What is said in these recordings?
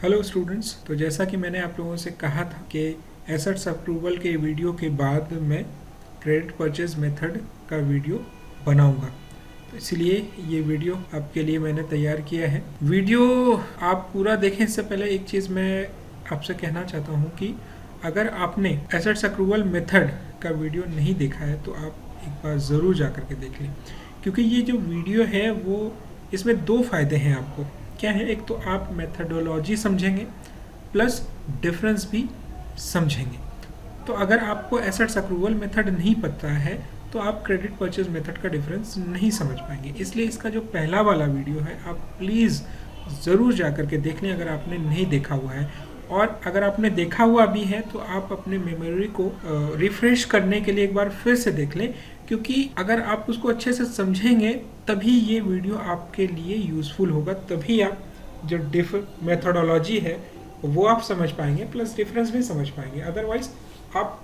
Hello students, तो जैसा कि मैंने आप लोगों से कहा था कि एसेट्स अप्रूवल के वीडियो के बाद मैं क्रेडिट परचेज मेथड का वीडियो बनाऊंगा। तो इसलिए ये वीडियो आपके लिए मैंने तैयार किया है। वीडियो आप पूरा देखें इससे पहले एक चीज़ मैं आपसे कहना चाहता हूँ कि अगर आपने एसेट्स अप्रूवल मेथड का वीडियो नहीं देखा है तो आप एक बार ज़रूर जा कर के देख लें, क्योंकि ये जो वीडियो है वो इसमें दो फायदे हैं आपको। क्या है? एक तो आप मेथडोलॉजी समझेंगे प्लस डिफरेंस भी समझेंगे। तो अगर आपको एसेट्स अप्रूवल मेथड नहीं पता है तो आप क्रेडिट परचेज मेथड का डिफरेंस नहीं समझ पाएंगे। इसलिए इसका जो पहला वाला वीडियो है आप प्लीज़ ज़रूर जा कर के देख लें अगर आपने नहीं देखा हुआ है, और अगर आपने देखा हुआ भी है तो आप अपने मेमोरी को रिफ्रेश करने के लिए एक बार फिर से देख लें, क्योंकि अगर आप उसको अच्छे से समझेंगे तभी ये वीडियो आपके लिए यूज़फुल होगा। तभी आप जो मेथोडोलॉजी है वो आप समझ पाएंगे प्लस डिफरेंस भी समझ पाएंगे। अदरवाइज आप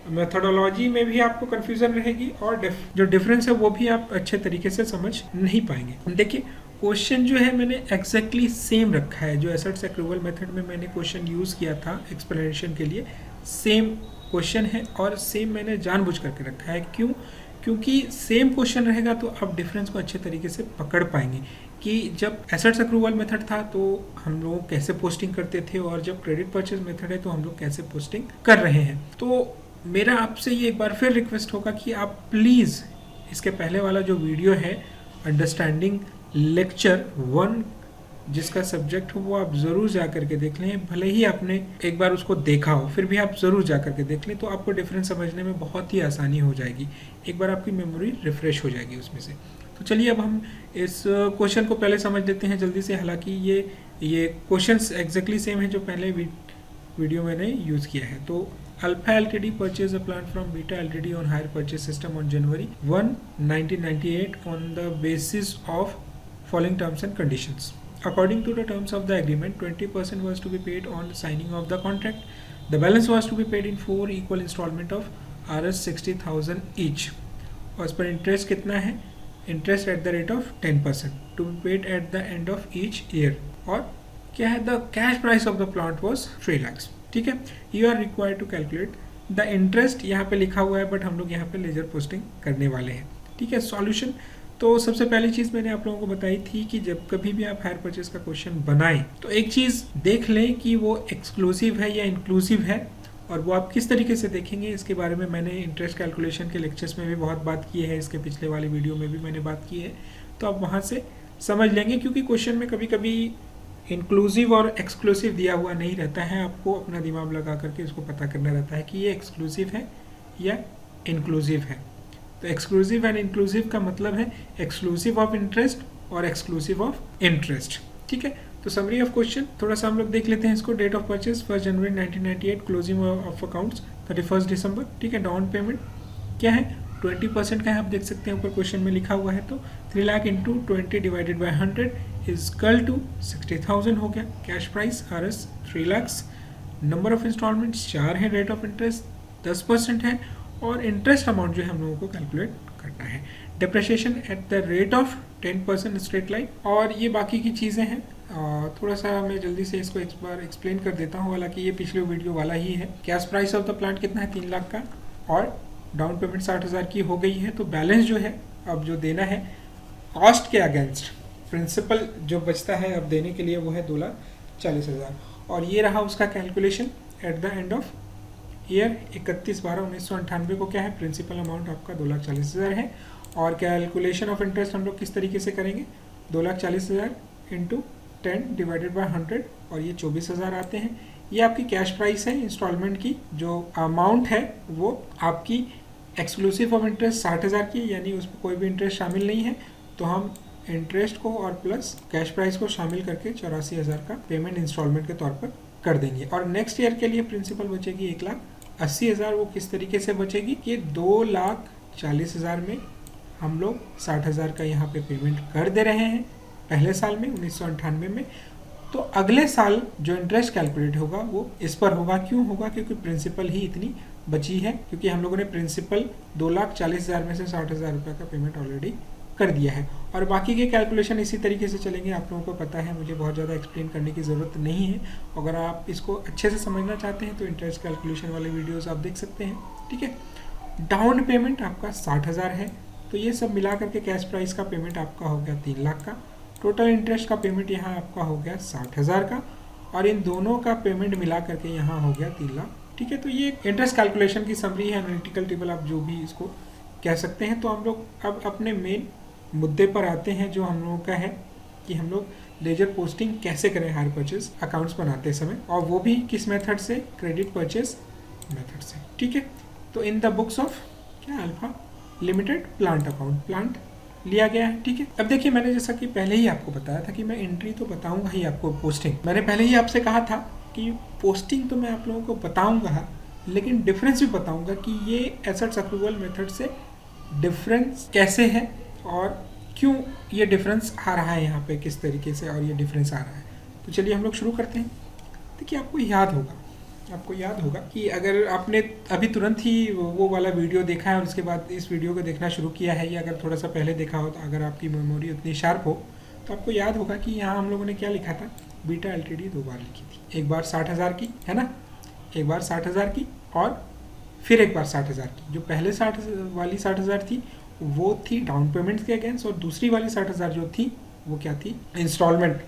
मेथोडोलॉजी में भी आपको कन्फ्यूज़न रहेगी और जो डिफरेंस है वो भी आप अच्छे तरीके से समझ नहीं पाएंगे। देखिए, क्वेश्चन जो है मैंने एग्जैक्टली सेम रखा है। जो एसेट्स अप्रूवल मेथड में मैंने क्वेश्चन यूज़ किया था एक्सप्लेनेशन के लिए, सेम क्वेश्चन है और सेम मैंने जानबूझ करके रखा है। क्यों? क्योंकि सेम क्वेश्चन रहेगा तो आप डिफरेंस को अच्छे तरीके से पकड़ पाएंगे कि जब एसेट्स अप्रूवल मेथड था तो हम लोग कैसे पोस्टिंग करते थे और जब क्रेडिट परचेज मेथड है तो हम लोग कैसे पोस्टिंग कर रहे हैं। तो मेरा आपसे ये एक बार फिर रिक्वेस्ट होगा कि आप प्लीज़ इसके पहले वाला जो वीडियो है अंडरस्टैंडिंग लेक्चर 1 जिसका सब्जेक्ट हो वो आप ज़रूर जा करके देख लें। भले ही आपने एक बार उसको देखा हो फिर भी आप ज़रूर जा करके देख लें, तो आपको डिफरेंस समझने में बहुत ही आसानी हो जाएगी। एक बार आपकी मेमोरी रिफ्रेश हो जाएगी उसमें से। तो चलिए अब हम इस क्वेश्चन को पहले समझ लेते हैं जल्दी से। हालांकि ये क्वेश्चंस एग्जैक्टली सेम है जो पहले वीडियो मैंने यूज़ किया है। तो Alpha Ltd purchased a plant from Beta Ltd on hire purchase system on January 1, 1998 on the basis of following terms and conditions. According to the terms of the agreement, 20% was to be paid on the signing of the contract. The balance was to be paid in 4 equal installment of Rs 60,000 each. As per interest कितना है? Interest at the rate of 10% to be paid at the end of each year. और क्या है? The cash price of the plant was 3 lakhs. ठीक है। You are required to calculate the interest, यहाँ पे लिखा हुआ है बट हम लोग यहाँ पे लेजर पोस्टिंग करने वाले हैं। ठीक है। सॉल्यूशन, तो सबसे पहली चीज़ मैंने आप लोगों को बताई थी कि जब कभी भी आप हायर परचेज का क्वेश्चन बनाएं तो एक चीज़ देख लें कि वो एक्सक्लूसिव है या इंक्लूसिव है, और वो आप किस तरीके से देखेंगे इसके बारे में मैंने इंटरेस्ट कैलकुलेशन के लेक्चर्स में भी बहुत बात की है, इसके पिछले वाले वीडियो में भी मैंने बात की है। तो आप वहाँ से समझ लेंगे, क्योंकि क्वेश्चन में कभी कभी इंक्लूसिव और एक्सक्लूसिव दिया हुआ नहीं रहता है। आपको अपना दिमाग लगा करके इसको पता करना रहता है कि ये एक्सक्लूसिव है या इंक्लूसिव है। तो एक्सक्लूसिव एंड इंक्लूसिव का मतलब है एक्सक्लूसिव ऑफ इंटरेस्ट और एक्सक्लूसिव ऑफ इंटरेस्ट। ठीक है। तो समरी ऑफ क्वेश्चन थोड़ा सा हम लोग देख लेते हैं इसको। डेट ऑफ परचेज 1 जनवरी 1998, क्लोजिंग ऑफ अकाउंट्स 31 दिसंबर। ठीक है। डाउन पेमेंट क्या है? 20% का है, आप देख सकते हैं ऊपर क्वेश्चन में लिखा हुआ है। तो 3 lakh into 20 divided by 100 is equal to 60,000 हो गया। Cash price Rs 3 lakhs। Number of installments 4 है। रेट ऑफ इंटरेस्ट 10% है, और इंटरेस्ट अमाउंट जो है हम लोगों को कैलकुलेट करना है। Depreciation at the rate of 10% straight line, और ये बाकी की चीज़ें हैं। थोड़ा सा मैं जल्दी से इसको एक बार एक्सप्लेन कर देता हूँ, हालांकि ये पिछले वीडियो वाला ही है। Cash price of the plant कितना है? 3 लाख का, और डाउन पेमेंट 60,000 की हो गई है। तो बैलेंस जो है अब जो देना है कॉस्ट के अगेंस्ट, प्रिंसिपल जो बचता है अब देने के लिए वो है 2,40,000, और ये रहा उसका calculation at the end of year 31/12/1998 को क्या है? प्रिंसिपल अमाउंट आपका 2,40,000 है, और कैलकुलेशन ऑफ इंटरेस्ट हम लोग किस तरीके से करेंगे? 2,40,000 इंटू 10 डिवाइडेड बाई 100, और ये 24,000 आते हैं। ये आपकी कैश प्राइस है इंस्टॉलमेंट की। जो अमाउंट है वो आपकी एक्सक्लूसिव ऑफ इंटरेस्ट 60,000 की, यानी उसमें कोई भी इंटरेस्ट शामिल नहीं है। तो हम इंटरेस्ट को और प्लस कैश प्राइस को शामिल करके 84,000 का पेमेंट इंस्टॉलमेंट के तौर पर कर देंगे। और नेक्स्ट ईयर के लिए प्रिंसिपल बचेगी 1,80,000। वो किस तरीके से बचेगी कि 2,40,000 में हम लोग 60,000 का यहाँ पे पेमेंट कर दे रहे हैं पहले साल में 1998 में। तो अगले साल जो इंटरेस्ट कैलकुलेट होगा वो इस पर होगा। क्यों होगा? क्योंकि प्रिंसिपल ही इतनी बची है, क्योंकि हम लोगों ने प्रिंसिपल 2,40,000 में से 60,000 रुपये का पेमेंट ऑलरेडी कर दिया है। और बाकी के कैलकुलेशन इसी तरीके से चलेंगे, आप लोगों को पता है, मुझे बहुत ज़्यादा एक्सप्लेन करने की ज़रूरत नहीं है। अगर आप इसको अच्छे से समझना चाहते हैं तो इंटरेस्ट कैलकुलेशन वाले वीडियोस आप देख सकते हैं, ठीक है। डाउन पेमेंट आपका 60,000 है, तो ये सब मिला करके कैश प्राइस का पेमेंट आपका हो गया 3 लाख का। टोटल इंटरेस्ट का पेमेंट यहाँ आपका हो गया 60,000 का, और इन दोनों का पेमेंट मिला करके यहाँ हो गया 3 लाख, ठीक है। तो ये इंटरेस्ट कैलकुलेशन की समरी है, एनालिटिकल टेबल आप जो भी इसको कह सकते हैं। तो हम लोग अब अपने मेन मुद्दे पर आते हैं, जो हम लोगों का है कि हम लोग लेजर पोस्टिंग कैसे करें हायर परचेज अकाउंट्स बनाते समय, और वो भी किस मेथड से, क्रेडिट परचेज मेथड से, ठीक है। तो इन द बुक्स ऑफ क्या alpha limited plant account, plant लिया गया है, ठीक है। अब देखिए, मैंने जैसा कि पहले ही आपको बताया था कि मैं एंट्री तो बताऊंगा ही आपको, पोस्टिंग मैंने पहले ही आपसे कहा था कि पोस्टिंग तो मैं आप लोगों को बताऊंगा, लेकिन डिफरेंस भी बताऊंगा कि ये एसेट्स अप्रूवल मेथड से डिफरेंस कैसे है और क्यों ये डिफरेंस आ रहा है यहाँ पे, किस तरीके से और ये डिफरेंस आ रहा है। तो चलिए हम लोग शुरू करते हैं। देखिए, आपको याद होगा कि अगर आपने अभी तुरंत ही वो वाला वीडियो देखा है और उसके बाद इस वीडियो को देखना शुरू किया है, या अगर थोड़ा सा पहले देखा हो, तो अगर आपकी मेमोरी उतनी शार्प हो तो आपको याद होगा कि यहाँ हम लोगों ने क्या लिखा था, बीटा एलटीडी 2 बार लिखी थी। एक बार 60,000 की, है ना, एक बार 60,000 की और फिर एक बार 60,000 की। जो पहले 60,000 थी वो थी डाउन पेमेंट के अगेंस्ट, और दूसरी वाली 60,000 जो थी वो क्या थी, इंस्टॉलमेंट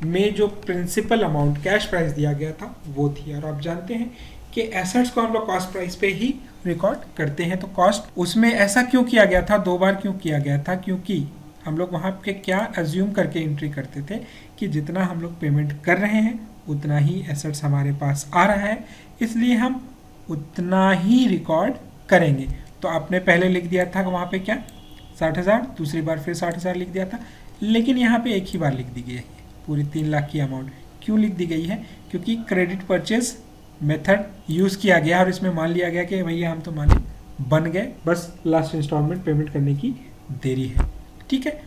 में जो प्रिंसिपल अमाउंट कैश प्राइस दिया गया था वो थी। और आप जानते हैं कि एसेट्स को हम लोग कॉस्ट प्राइस पे ही रिकॉर्ड करते हैं। तो कॉस्ट उसमें ऐसा क्यों किया गया था, 2 बार क्यों किया गया था, क्योंकि हम लोग वहाँ पे क्या अज्यूम करके एंट्री करते थे कि जितना हम लोग पेमेंट कर रहे हैं उतना ही एसेट्स हमारे पास आ रहा है, इसलिए हम उतना ही रिकॉर्ड करेंगे। तो आपने पहले लिख दिया था वहाँ पे क्या 60,000, दूसरी बार फिर 60,000 लिख दिया था, लेकिन यहाँ पे एक ही बार लिख दी गई है पूरी 3 लाख की अमाउंट। क्यों लिख दी गई है, क्योंकि क्रेडिट परचेज मेथड यूज़ किया गया और इसमें मान लिया गया कि भैया हम तो मालिक बन गए, बस लास्ट इंस्टॉलमेंट पेमेंट करने की देरी है, ठीक है।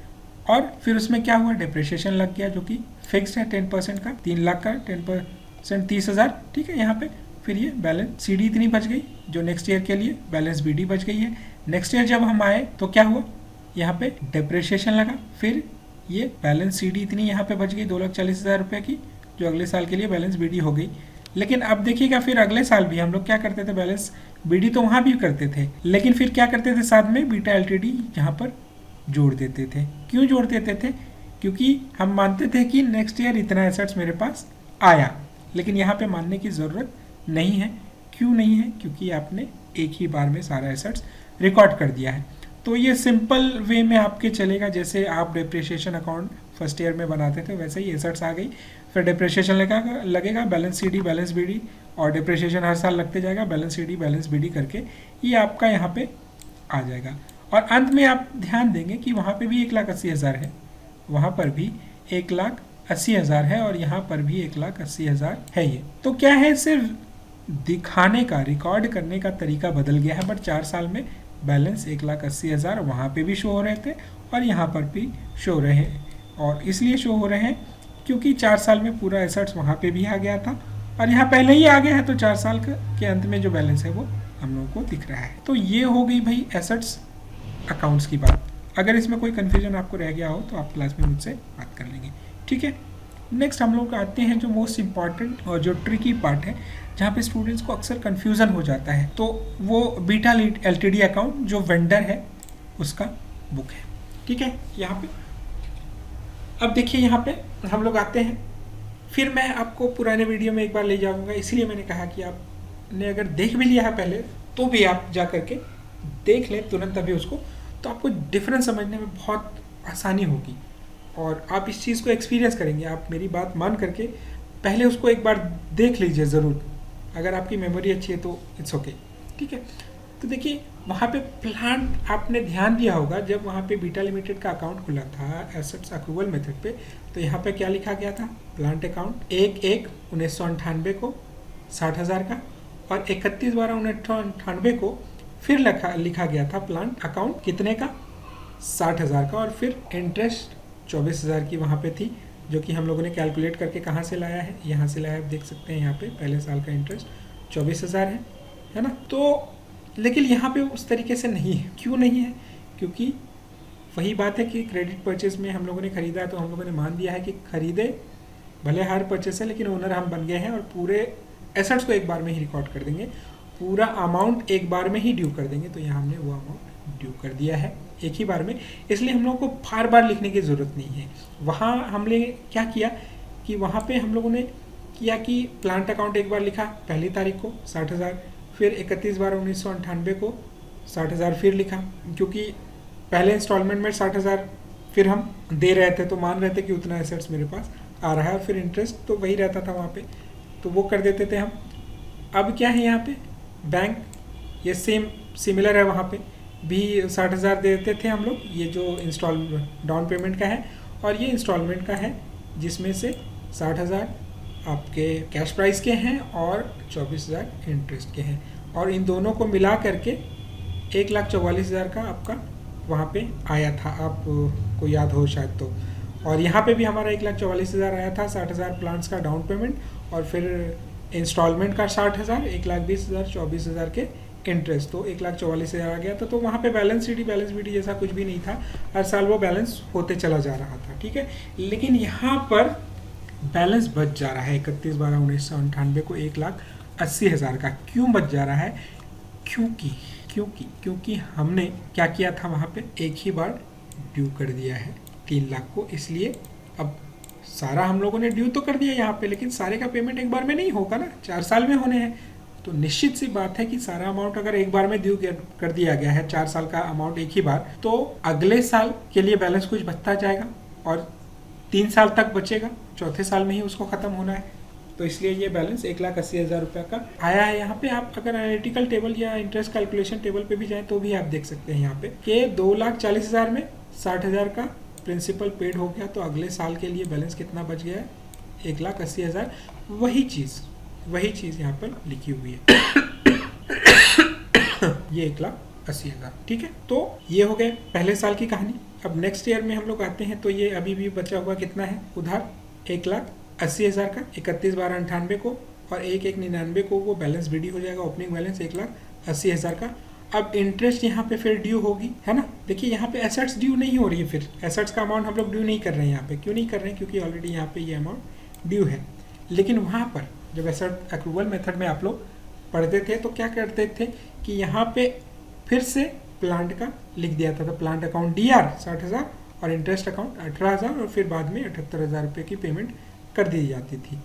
और फिर उसमें क्या हुआ, डिप्रिसिएशन लग गया जो कि फिक्स्ड है 10% का, 3 लाख का 10% 30,000, ठीक है। यहाँ पे फिर ये बैलेंस सीडी इतनी बच गई जो नेक्स्ट ईयर के लिए बैलेंस बीडी बच गई है। नेक्स्ट ईयर जब हम आए तो क्या हुआ, यहाँ पे डिप्रिसिएशन लगा, फिर ये बैलेंस सीडी इतनी यहाँ पे बच गई 2,40,000 रुपये की, जो अगले साल के लिए बैलेंस बीडी हो गई। लेकिन अब देखिएगा, फिर अगले साल भी हम लोग क्या करते थे, बैलेंस बीडी तो वहाँ भी करते थे, लेकिन फिर क्या करते थे, साथ में बीटा एलटीडी यहाँ पर जोड़ देते थे। क्यों जोड़ देते थे, क्योंकि हम मानते थे कि नेक्स्ट ईयर इतना एसेट्स मेरे पास आया, लेकिन यहाँ पे मानने की ज़रूरत नहीं है। क्यों नहीं है, क्योंकि आपने एक ही बार में सारा एसेट्स रिकॉर्ड कर दिया है। तो ये सिंपल वे में आपके चलेगा, जैसे आप डिप्रिसिएशन अकाउंट फर्स्ट ईयर में बनाते थे वैसे ही एसेट्स आ गई, फिर डिप्रिसिएशन लगेगा, बैलेंस सीडी बैलेंस बीडी, और डिप्रिसिएशन हर साल लगते जाएगा, बैलेंस सीडी बैलेंस बीडी करके ये आपका यहाँ पे आ जाएगा। और अंत में आप ध्यान देंगे कि वहाँ पे भी 1,80,000 है, वहाँ पर भी 1,80,000 है, और यहाँ पर भी 1,80,000 है। ये तो क्या है, सिर्फ दिखाने का, रिकॉर्ड करने का तरीका बदल गया है, बट 4 साल में बैलेंस 1,80,000 वहाँ पे भी शो हो रहे थे और यहाँ पर भी शो रहे हैं। और इसलिए शो हो रहे हैं क्योंकि 4 साल में पूरा एसेट्स वहाँ पे भी आ गया था और यहाँ पहले ही आ गया है, तो 4 साल के अंत में जो बैलेंस है वो हम लोगों को दिख रहा है। तो ये हो गई भाई एसेट्स अकाउंट्स की बात। अगर इसमें कोई कन्फ्यूजन आपको रह गया हो तो आप क्लास में मुझसे बात कर लेंगे, ठीक है। नेक्स्ट हम लोग आते हैं जो मोस्ट इम्पॉर्टेंट और जो ट्रिकी पार्ट है, जहाँ पे स्टूडेंट्स को अक्सर कन्फ्यूज़न हो जाता है, तो वो बीटा एलटीडी अकाउंट जो वेंडर है उसका बुक है, ठीक है। यहाँ पे अब देखिए, यहाँ पे हम लोग आते हैं, फिर मैं आपको पुराने वीडियो में एक बार ले जाऊँगा, इसलिए मैंने कहा कि आपने अगर देख भी लिया है पहले तो भी आप जा करके देख लें तुरंत अभी उसको, तो आपको डिफरेंस समझने में बहुत आसानी होगी और आप इस चीज़ को एक्सपीरियंस करेंगे। आप मेरी बात मान करके पहले उसको एक बार देख लीजिए ज़रूर, अगर आपकी मेमोरी अच्छी है तो इट्स ओके, ठीक है। तो देखिए, वहाँ पे प्लांट आपने ध्यान दिया होगा, जब वहाँ पे बीटा लिमिटेड का अकाउंट खुला था एसेट्स अक्रूवल मेथड पे, तो यहाँ पे क्या लिखा गया था, प्लांट अकाउंट 1/1/1998 को 60,000 का, और 31/12/1998 को फिर लिखा गया था प्लांट अकाउंट कितने का, 60,000 का, और फिर इंटरेस्ट 24,000 की वहाँ पे थी, जो कि हम लोगों ने कैलकुलेट करके कहाँ से लाया है, यहाँ से लाया है, आप देख सकते हैं यहाँ पे पहले साल का इंटरेस्ट 24,000 है ना। तो लेकिन यहाँ पे उस तरीके से नहीं है। क्यों नहीं है, क्योंकि वही बात है कि क्रेडिट परचेज में हम लोगों ने खरीदा तो हम लोगों ने मान दिया है कि खरीदे, भले हायर परचेस है लेकिन ओनर हम बन गए हैं और पूरे एसेट्स को एक बार में ही रिकॉर्ड कर देंगे, पूरा अमाउंट एक बार में ही ड्यू कर देंगे। तो यहाँ हमने वो अमाउंट ड्यू कर दिया है एक ही बार में, इसलिए हम लोग को बार बार लिखने की ज़रूरत नहीं है। वहाँ हमने क्या किया कि वहाँ पे हम लोगों ने किया कि प्लांट अकाउंट एक बार लिखा पहली तारीख को 60,000, फिर 31/12/1998 को 60,000 फिर लिखा, क्योंकि पहले इंस्टॉलमेंट में 60,000 फिर हम दे रहे थे तो मान रहे थे कि उतना एसेट्स मेरे पास आ रहा है, और फिर इंटरेस्ट तो वही रहता था वहाँ पे, तो वो कर देते थे हम। अब क्या है यहाँ पे बैंक ये सिमिलर है, वहाँ पे भी 60,000 दे देते थे हम लोग, ये जो इंस्टॉलमेंट डाउन पेमेंट का है और ये इंस्टॉलमेंट का है, जिसमें से 60,000 आपके कैश प्राइस के हैं और 24,000 इंटरेस्ट के हैं, और इन दोनों को मिला करके 1,44,000 का आपका वहाँ पे आया था, आपको याद हो शायद तो। और यहाँ पे भी हमारा 1,44,000 आया था, 60,000 प्लांट्स का डाउन पेमेंट और फिर इंस्टॉलमेंट का 60,000, 1,20,000, 24,000 के इंटरेस्ट, तो 1,44,000 आ गया था। तो वहाँ पे बैलेंस बीडी जैसा कुछ भी नहीं था, हर साल वो बैलेंस होते चला जा रहा था, ठीक है। लेकिन यहाँ पर बैलेंस बच जा रहा है 31/12/1998 को 1,80,000 का। क्यों बच जा रहा है? क्योंकि हमने क्या किया था, वहाँ पे एक ही बार ड्यू कर दिया है 3 लाख को, इसलिए अब सारा हम लोगों ने ड्यू तो कर दिया यहाँ पे, लेकिन सारे का पेमेंट एक बार में नहीं होगा ना, 4 साल में होने हैं। तो निश्चित सी बात है कि सारा अमाउंट अगर एक बार में ड्यू कर दिया गया है, 4 साल का अमाउंट एक ही बार, तो अगले साल के लिए बैलेंस कुछ बचता जाएगा और 3 साल तक बचेगा, चौथे साल में ही उसको खत्म होना है। तो इसलिए ये बैलेंस 1,80,000 रुपये का आया है। यहाँ पे आप अगर एनालिटिकल टेबल या इंटरेस्ट कैलकुलेशन टेबल पे भी जाएं तो भी आप देख सकते हैं यहाँ पे कि 2,40,000 में 60,000 का प्रिंसिपल पेड हो गया, तो अगले साल के लिए बैलेंस कितना बच गया है? 1,80,000। वही चीज़ यहाँ पर लिखी हुई है ये 1,80,000, ठीक है। तो ये हो गए पहले साल की कहानी। अब नेक्स्ट ईयर में हम लोग आते हैं, तो ये अभी भी बचा हुआ कितना है उधार? 1,80,000 का 31/12/98 को और 1/1/99 को वो बैलेंस बीडी हो जाएगा, ओपनिंग बैलेंस 1,80,000 का। अब इंटरेस्ट यहाँ पे फिर ड्यू होगी, है ना। देखिए यहाँ पे एसेट्स ड्यू नहीं हो रही है, फिर एसेट्स का अमाउंट हम लोग ड्यू नहीं कर रहे हैं यहाँ पे। क्यों नहीं कर रहे हैं? क्योंकि ऑलरेडी यहाँ पे ये अमाउंट ड्यू है। लेकिन वहाँ पर जब एसेट अक्रूवल मेथड में आप लोग पढ़ते थे तो क्या करते थे कि यहाँ पे फिर से प्लांट का लिख दिया था, तो प्लांट अकाउंट DR 60,000 और इंटरेस्ट अकाउंट 18,000 और फिर बाद में 78,000 रुपये की पेमेंट कर दी जाती थी।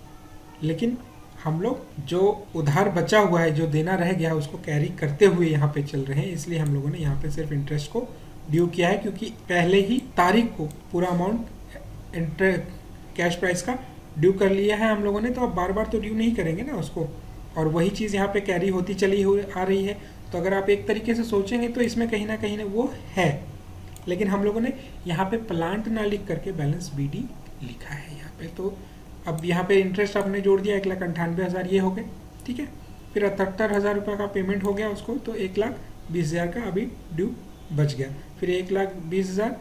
लेकिन हम लोग जो उधार बचा हुआ है, जो देना रह गया, उसको कैरी करते हुए यहाँ पे चल रहे हैं, इसलिए हम लोगों ने यहाँ पे सिर्फ इंटरेस्ट को ड्यू किया है, क्योंकि पहले ही तारीख को पूरा अमाउंट कैश प्राइस का ड्यू कर लिया है हम लोगों ने, तो अब बार बार तो ड्यू नहीं करेंगे ना उसको, और वही चीज़ यहाँ पे कैरी होती चली आ रही है। तो अगर आप एक तरीके से सोचेंगे तो इसमें कहीं ना वो है, लेकिन हम लोगों ने यहाँ पे प्लांट ना लिख करके बैलेंस बीडी लिखा है यहाँ पे। तो अब यहाँ पे इंटरेस्ट आपने जोड़ दिया 1,98,000 ये हो गए, ठीक है। फिर 78,000 रुपये का पेमेंट हो गया उसको, तो 1,20,000 का अभी ड्यू बच गया। फिर 1,20,000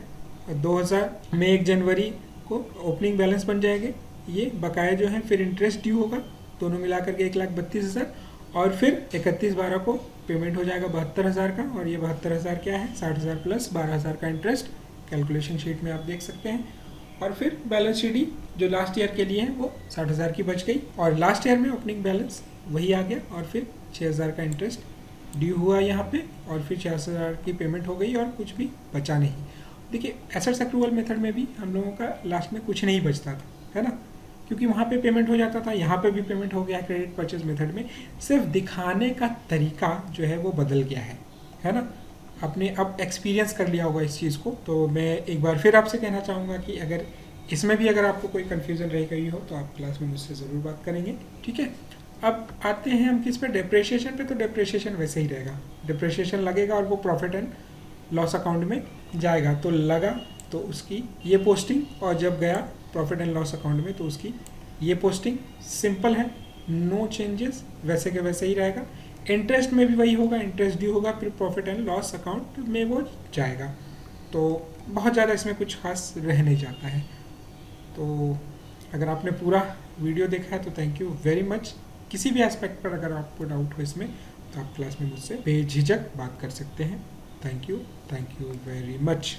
2000 में 1 जनवरी को ओपनिंग बैलेंस बन जाएंगे ये बकाया जो है, फिर इंटरेस्ट ड्यू होगा, दोनों मिला करके 1,32,000 और फिर 31/12 को पेमेंट हो जाएगा 72,000 का, और ये 72,000 क्या है? 60,000 प्लस 12,000 का इंटरेस्ट, कैलकुलेशन शीट में आप देख सकते हैं। और फिर बैलेंस शीट जो लास्ट ईयर के लिए है वो 60,000 की बच गई, और लास्ट ईयर में ओपनिंग बैलेंस वही आ गया, और फिर 6,000 का इंटरेस्ट ड्यू हुआ यहाँ पे, और फिर 6,000 की पेमेंट हो गई और कुछ भी बचा नहीं। देखिए एसेट्स अक्रूवल मेथड में भी हम लोगों का लास्ट में कुछ नहीं बचता था, है ना, क्योंकि वहाँ पे पेमेंट हो जाता था, यहाँ पे भी पेमेंट हो गया है क्रेडिट परचेज मेथड में। सिर्फ दिखाने का तरीका जो है वो बदल गया है ना। आपने अब एक्सपीरियंस कर लिया होगा इस चीज़ को, तो मैं एक बार फिर आपसे कहना चाहूँगा कि अगर इसमें भी अगर आपको कोई कन्फ्यूज़न रह गई हो तो आप क्लास में मुझसे ज़रूर बात करेंगे, ठीक है। अब आते हैं हम किस पे? डेप्रिसिएशन पे। तो डेप्रिसिएशन वैसे ही रहेगा, डेप्रिसिएशन लगेगा और वो प्रॉफिट एंड लॉस अकाउंट में जाएगा। तो लगा तो उसकी ये पोस्टिंग, और जब गया प्रॉफिट एंड लॉस अकाउंट में तो उसकी ये पोस्टिंग। सिंपल है, नो चेंजेस, वैसे के वैसे ही रहेगा। इंटरेस्ट में भी वही होगा, इंटरेस्ट ड्यू होगा, फिर प्रॉफिट एंड लॉस अकाउंट में वो जाएगा। तो बहुत ज़्यादा इसमें कुछ खास रह नहीं जाता है। तो अगर आपने पूरा वीडियो देखा है तो थैंक यू वेरी मच। किसी भी एस्पेक्ट पर अगर आपको डाउट हो इसमें तो आप क्लास में मुझसे बेझिझक बात कर सकते हैं। Thank you very much.